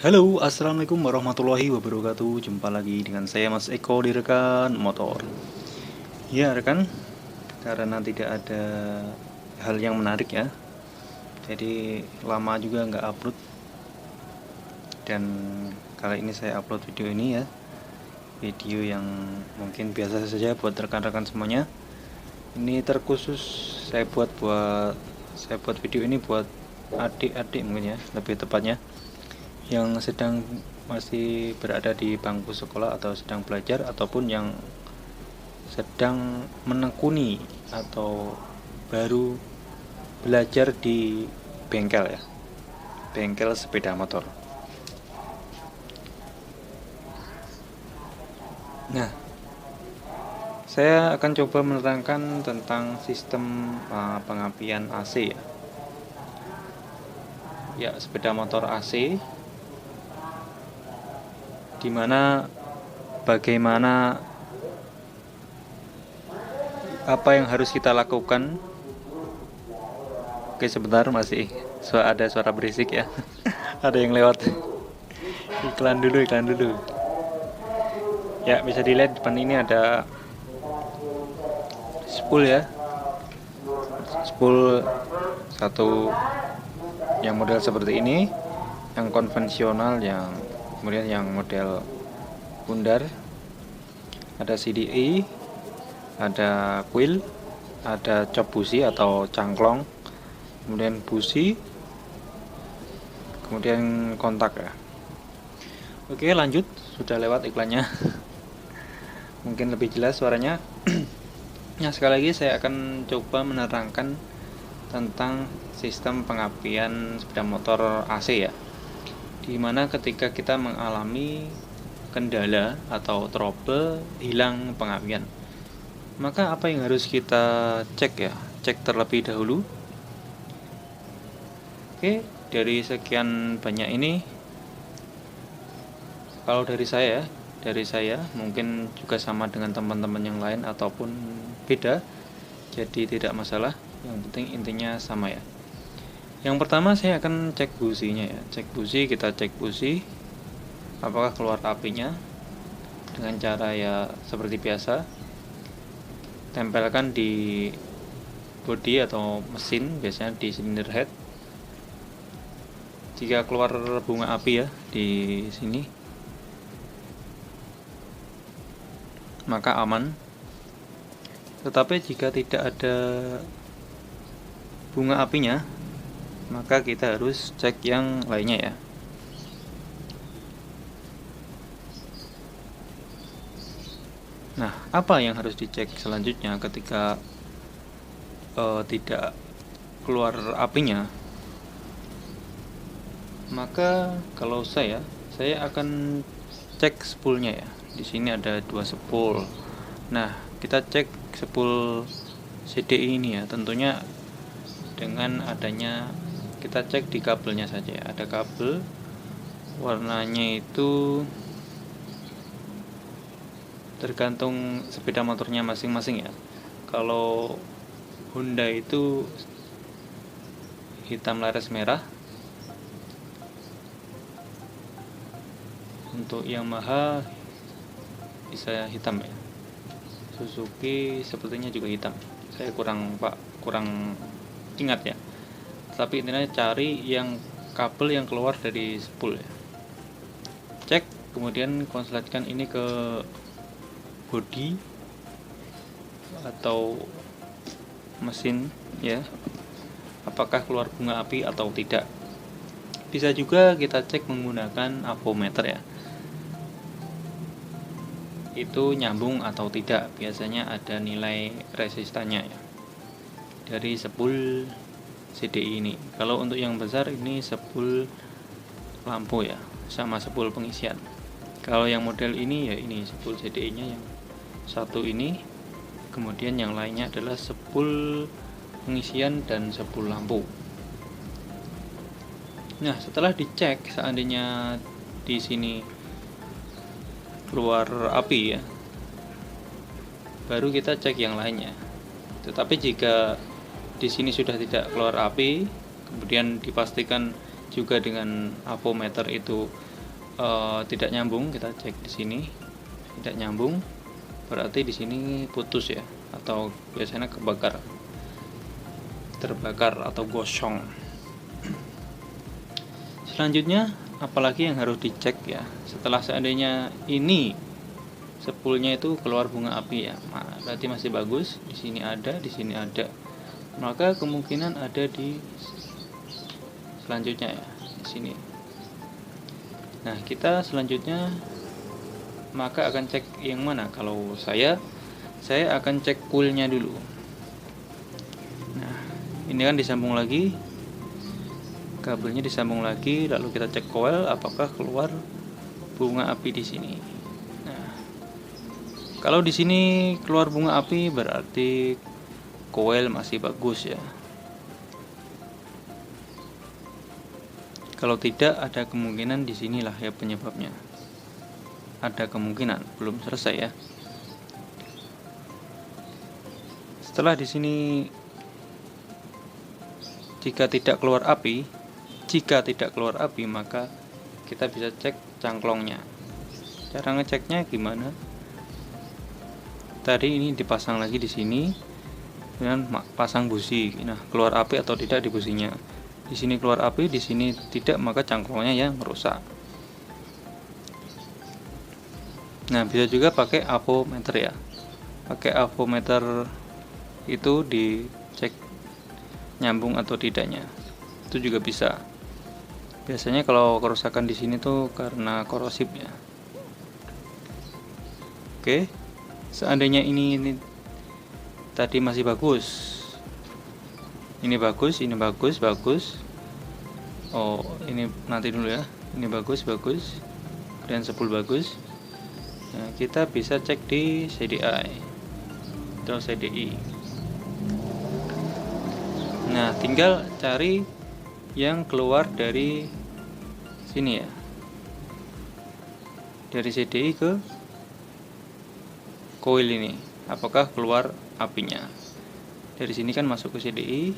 Halo, assalamualaikum warahmatullahi wabarakatuh. Jumpa lagi dengan saya Mas Eko di Rekan Motor. Ya rekan, karena tidak ada hal yang menarik ya, jadi lama juga nggak upload. Dan kali ini saya upload video ini ya, video yang mungkin biasa saja buat rekan-rekan semuanya. Ini terkhusus saya buat video ini buat adik-adik mungkin ya, lebih tepatnya yang sedang masih berada di bangku sekolah atau sedang belajar, ataupun yang sedang menekuni atau baru belajar di bengkel ya, bengkel sepeda motor. Nah, saya akan coba menerangkan tentang sistem pengapian AC ya. Ya, sepeda motor AC, dimana bagaimana apa yang harus kita lakukan. Oke, sebentar, masih ada suara berisik ya. Ada yang lewat. Iklan dulu. Ya, bisa dilihat depan ini ada spool ya. Spool satu yang model seperti ini, yang konvensional, yang kemudian yang model bundar. Ada CDI, ada coil, ada cop busi atau cangklong, kemudian busi, kemudian kontak ya. Oke, lanjut, sudah lewat iklannya. Mungkin lebih jelas suaranya. Nah, sekali lagi saya akan coba menerangkan tentang sistem pengapian sepeda motor AC ya, dimana ketika kita mengalami kendala atau trouble hilang pengapian, maka apa yang harus kita cek ya, cek terlebih dahulu. Oke, dari sekian banyak ini, kalau dari saya mungkin juga sama dengan teman-teman yang lain ataupun beda, jadi tidak masalah, yang penting intinya sama ya. Yang pertama saya akan cek businya ya. Kita cek busi apakah keluar apinya, dengan cara ya seperti biasa, tempelkan di bodi atau mesin, biasanya di cylinder head. Jika keluar bunga api ya di sini, maka aman. Tetapi jika tidak ada bunga apinya, maka kita harus cek yang lainnya ya. Nah, apa yang harus dicek selanjutnya ketika tidak keluar apinya? Maka kalau saya akan cek spoolnya ya. Di sini ada 2 spool. Nah, kita cek spool CDI ini ya. Tentunya dengan adanya, kita cek di kabelnya saja ya. Ada kabel, warnanya itu tergantung sepeda motornya masing-masing ya. Kalau Honda itu hitam laras merah, untuk Yamaha bisa hitam ya, Suzuki sepertinya juga hitam, saya kurang ingat ya. Tapi intinya cari yang kabel yang keluar dari spool ya. Cek, kemudian konsletkan ini ke bodi atau mesin ya, apakah keluar bunga api atau tidak. Bisa juga kita cek menggunakan avometer ya, itu nyambung atau tidak. Biasanya ada nilai resistannya ya dari spool CDI ini. Kalau untuk yang besar ini spool lampu ya, sama spool pengisian. Kalau yang model ini ya ini spool CDI nya yang satu ini, kemudian yang lainnya adalah spool pengisian dan spool lampu. Nah, setelah dicek, seandainya di sini keluar api ya, baru kita cek yang lainnya. Tetapi jika di sini sudah tidak keluar api, kemudian dipastikan juga dengan avometer itu tidak nyambung, kita cek di sini tidak nyambung, berarti di sini putus ya, atau biasanya terbakar atau gosong. Selanjutnya apalagi yang harus dicek ya, setelah seandainya ini spoolnya itu keluar bunga api ya, berarti masih bagus. Di sini ada, di sini ada, maka kemungkinan ada di selanjutnya ya, di sini. Nah, kita selanjutnya maka akan cek yang mana. Kalau saya akan cek coilnya dulu. Nah, ini kan disambung lagi, kabelnya disambung lagi, lalu kita cek coil apakah keluar bunga api di sini. Nah, kalau di sini keluar bunga api berarti coil masih bagus ya. Kalau tidak, ada kemungkinan di sinilah ya penyebabnya. Ada kemungkinan, belum selesai ya. Setelah di sini jika tidak keluar api, maka kita bisa cek cangklongnya. Cara ngeceknya gimana? Tadi ini dipasang lagi di sini dengan pasang busi. Nah, keluar api atau tidak di businya. Di sini keluar api, di sini tidak, maka cangklongnya yang rusak. Nah, bisa juga pakai avometer ya. Pakai avometer itu dicek nyambung atau tidaknya. Itu juga bisa. Biasanya kalau kerusakan di sini tuh karena korosif ya. Oke. Seandainya ini tadi masih bagus. Ini bagus. Oh, ini nanti dulu ya. Ini bagus. Dan spool bagus. Nah, kita bisa cek di CDI atau CDI. Nah, tinggal cari yang keluar dari sini ya. Dari CDI ke coil ini. Apakah keluar apinya? Dari sini kan masuk ke CDI.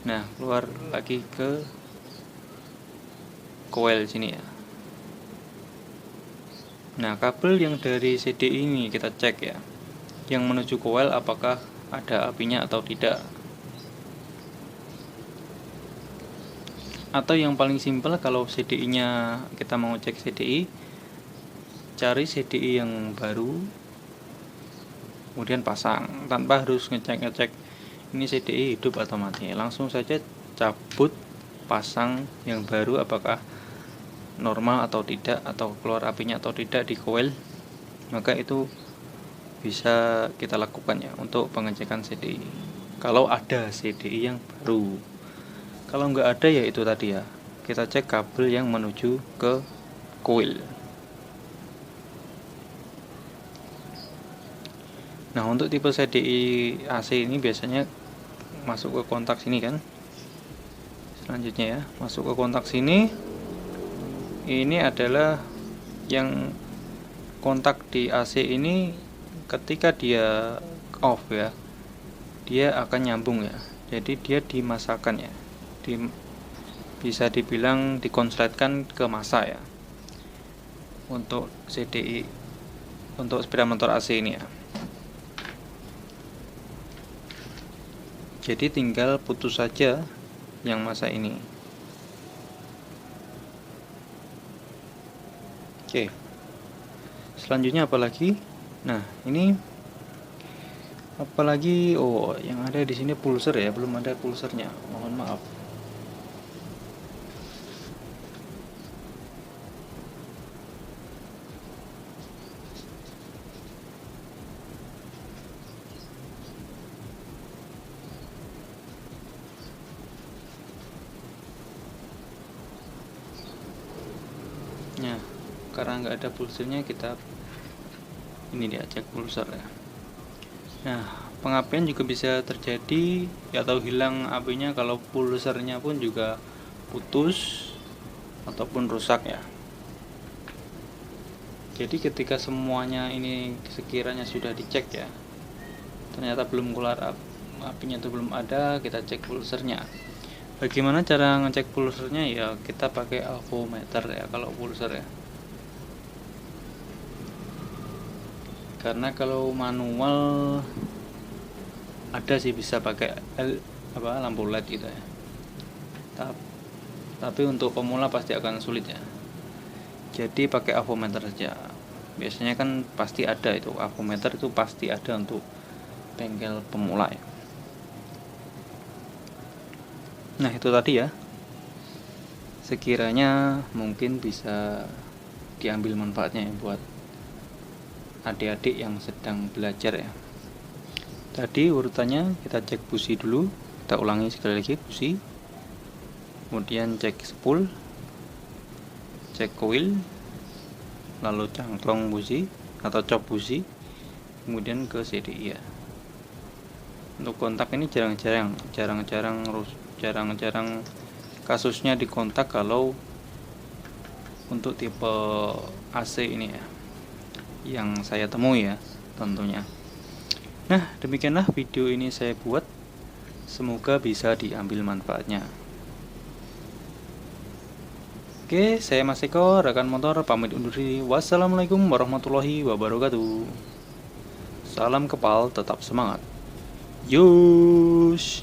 Nah, keluar lagi ke coil sini ya. Nah, kabel yang dari CDI ini kita cek ya. Yang menuju coil apakah ada apinya atau tidak. Atau yang paling simpel, kalau CDI-nya kita mau cek CDI, cari CDI yang baru, kemudian pasang tanpa harus ngecek ini CDI hidup atau mati. Langsung saja cabut, pasang yang baru, apakah normal atau tidak, atau keluar apinya atau tidak di coil. Maka itu bisa kita lakukan ya untuk pengecekan CDI. Kalau ada CDI yang baru. Kalau nggak ada ya itu tadi ya, kita cek kabel yang menuju ke coil. Nah, untuk tipe CDI AC ini biasanya masuk ke kontak sini kan. Selanjutnya ya, masuk ke kontak sini. Ini adalah yang kontak di AC ini, ketika dia off ya, dia akan nyambung ya. Jadi dia dimasakkan ya. Bisa dibilang dikonsletkan ke masa ya. Untuk CDI, untuk sepeda motor AC ini ya. Jadi tinggal putus saja yang masa ini. Oke. Selanjutnya apa lagi? Nah, ini apalagi, oh, yang ada di sini pulser ya, belum ada pulsernya. Mohon maaf. Nah, karena nggak ada pulsernya, kita ini dia cek pulser ya. Nah, pengapian juga bisa terjadi atau hilang apinya kalau pulsernya pun juga putus ataupun rusak ya. Jadi ketika semuanya ini sekiranya sudah dicek ya, ternyata belum keluar apinya itu belum ada, kita cek pulsernya. Bagaimana cara ngecek pulsernya? Ya kita pakai avometer ya kalau pulser ya. Karena kalau manual ada sih bisa pakai lampu LED gitu ya. Tapi untuk pemula pasti akan sulit ya. Jadi pakai avometer saja. Biasanya kan pasti ada itu, avometer itu pasti ada untuk bengkel pemula ya. Nah itu tadi ya, sekiranya mungkin bisa diambil manfaatnya ya buat adik-adik yang sedang belajar ya. Tadi urutannya kita cek busi dulu, kita ulangi sekali lagi busi, kemudian cek spool, cek coil, lalu cangklong busi atau cop busi, kemudian ke CDI ya. Untuk kontak ini jarang-jarang kasusnya di kontak kalau untuk tipe AC ini ya, yang saya temui ya tentunya. Nah demikianlah video ini saya buat, semoga bisa diambil manfaatnya. Oke, saya Mas Eko, rekan motor, pamit undur diri. Wassalamualaikum warahmatullahi wabarakatuh. Salam kepal, tetap semangat. Yush.